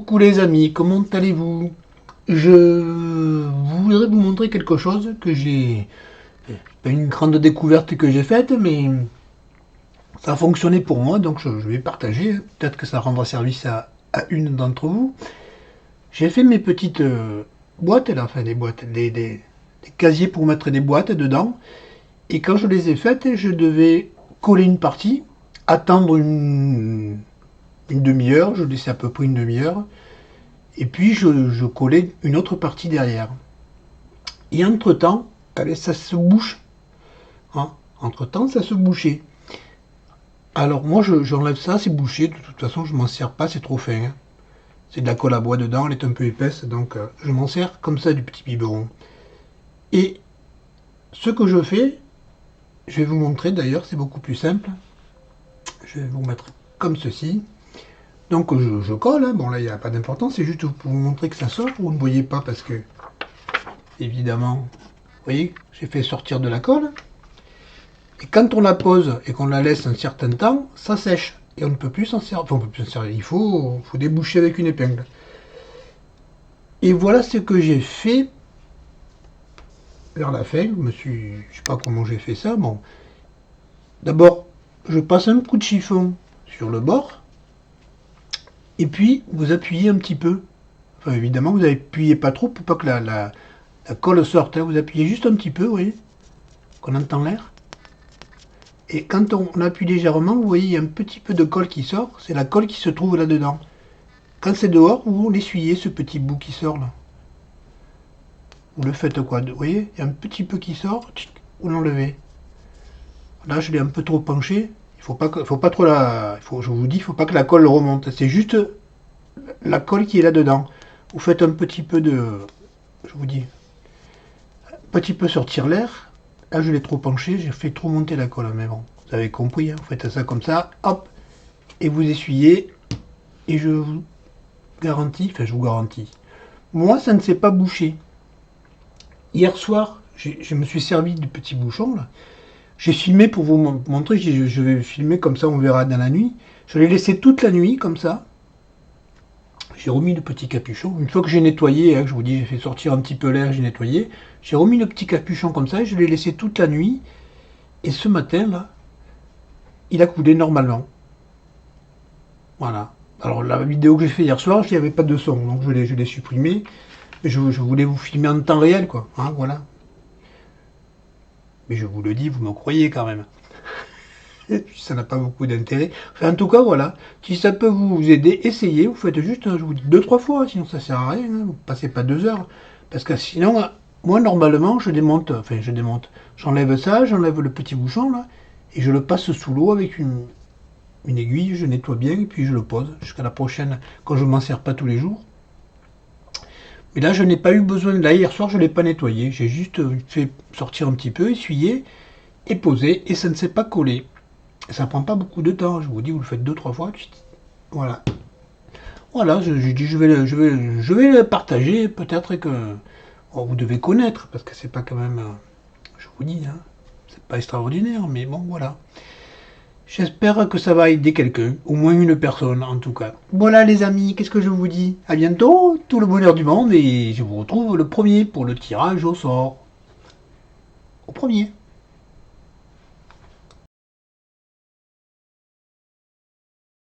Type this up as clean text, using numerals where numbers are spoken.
Coucou les amis, comment allez-vous? Je voudrais vous montrer quelque chose que j'ai... Pas une grande découverte que j'ai faite, mais ça a fonctionné pour moi, donc je vais partager. Peut-être que ça rendra service à une d'entre vous. J'ai fait mes petites boîtes, là, enfin des boîtes, des casiers pour mettre des boîtes dedans. Et quand je les ai faites, je devais coller une partie, attendre une demi-heure, je laissais à peu près une demi-heure. Et puis je collais une autre partie derrière. Et entre-temps, allez, ça se bouche. Hein. Entre-temps, ça se bouchait. Alors moi, j'enlève ça, c'est bouché. De toute façon, je m'en sers pas, c'est trop fin. Hein. C'est de la colle à bois dedans, elle est un peu épaisse, donc je m'en sers comme ça du petit biberon. Et ce que je fais, je vais vous montrer d'ailleurs, c'est beaucoup plus simple. Je vais vous mettre comme ceci. Donc je colle, hein. Bon là il n'y a pas d'importance, c'est juste pour vous montrer que ça sort. Vous ne voyez pas parce que, évidemment, vous voyez, j'ai fait sortir de la colle. Et quand on la pose et qu'on la laisse un certain temps, ça sèche. Et on ne peut plus s'en servir. Enfin, on peut plus s'en servir. Il faut déboucher avec une épingle. Et voilà ce que j'ai fait vers la fin. Je sais pas comment j'ai fait ça. Bon, d'abord, je passe un coup de chiffon sur le bord. Et puis, vous appuyez un petit peu. Enfin, évidemment, vous appuyez pas trop pour pas que la colle sorte. Hein. Vous appuyez juste un petit peu, vous voyez, qu'on entend l'air. Et quand on appuie légèrement, vous voyez, il y a un petit peu de colle qui sort. C'est la colle qui se trouve là-dedans. Quand c'est dehors, vous l'essuyez, ce petit bout qui sort là. Vous le faites quoi? Vous voyez, il y a un petit peu qui sort, vous l'enlevez. Là, je l'ai un peu trop penché. Faut pas trop je vous dis, il faut pas que la colle remonte. C'est juste la colle qui est là-dedans. Vous faites un petit peu je vous dis, un petit peu sortir l'air. Là, je l'ai trop penché, j'ai fait trop monter la colle. Mais bon, vous avez compris, hein, vous faites ça comme ça, hop, et vous essuyez. Et je vous garantis, moi, ça ne s'est pas bouché. Hier soir, je me suis servi du petit bouchon, là. J'ai filmé pour vous montrer, je vais filmer comme ça, on verra dans la nuit. Je l'ai laissé toute la nuit, comme ça. J'ai remis le petit capuchon. Une fois que j'ai nettoyé, hein, je vous dis, j'ai fait sortir un petit peu l'air, j'ai nettoyé. J'ai remis le petit capuchon comme ça, et je l'ai laissé toute la nuit. Et ce matin, là, il a coulé normalement. Voilà. Alors la vidéo que j'ai fait hier soir, il n'y avait pas de son, donc je l'ai supprimé. Je voulais vous filmer en temps réel, quoi. Hein, voilà. Mais je vous le dis, vous me croyez quand même. Et puis ça n'a pas beaucoup d'intérêt. Enfin, en tout cas, voilà. Si ça peut vous aider, essayez. Vous faites juste, je vous dis, 2-3 fois, sinon ça sert à rien. Hein. Vous passez pas 2 heures. Parce que sinon, moi, normalement, je démonte. Enfin, je démonte. J'enlève ça, j'enlève le petit bouchon, là. Et je le passe sous l'eau avec une aiguille. Je nettoie bien et puis je le pose. Jusqu'à la prochaine, quand je m'en sers pas tous les jours. Mais là, je n'ai pas eu besoin. Là, hier soir, je ne l'ai pas nettoyé. J'ai juste fait sortir un petit peu, essuyé et posé. Et ça ne s'est pas collé. Ça prend pas beaucoup de temps. Je vous dis, vous le faites 2-3 fois. Voilà. Voilà, je dis, je vais le partager. Peut-être que vous devez connaître. Parce que c'est pas quand même. Je vous dis, hein, c'est pas extraordinaire. Mais bon, voilà. J'espère que ça va aider quelqu'un, au moins une personne en tout cas. Voilà les amis, qu'est-ce que je vous dis? À bientôt, tout le bonheur du monde et je vous retrouve le premier pour le tirage au sort. Au premier.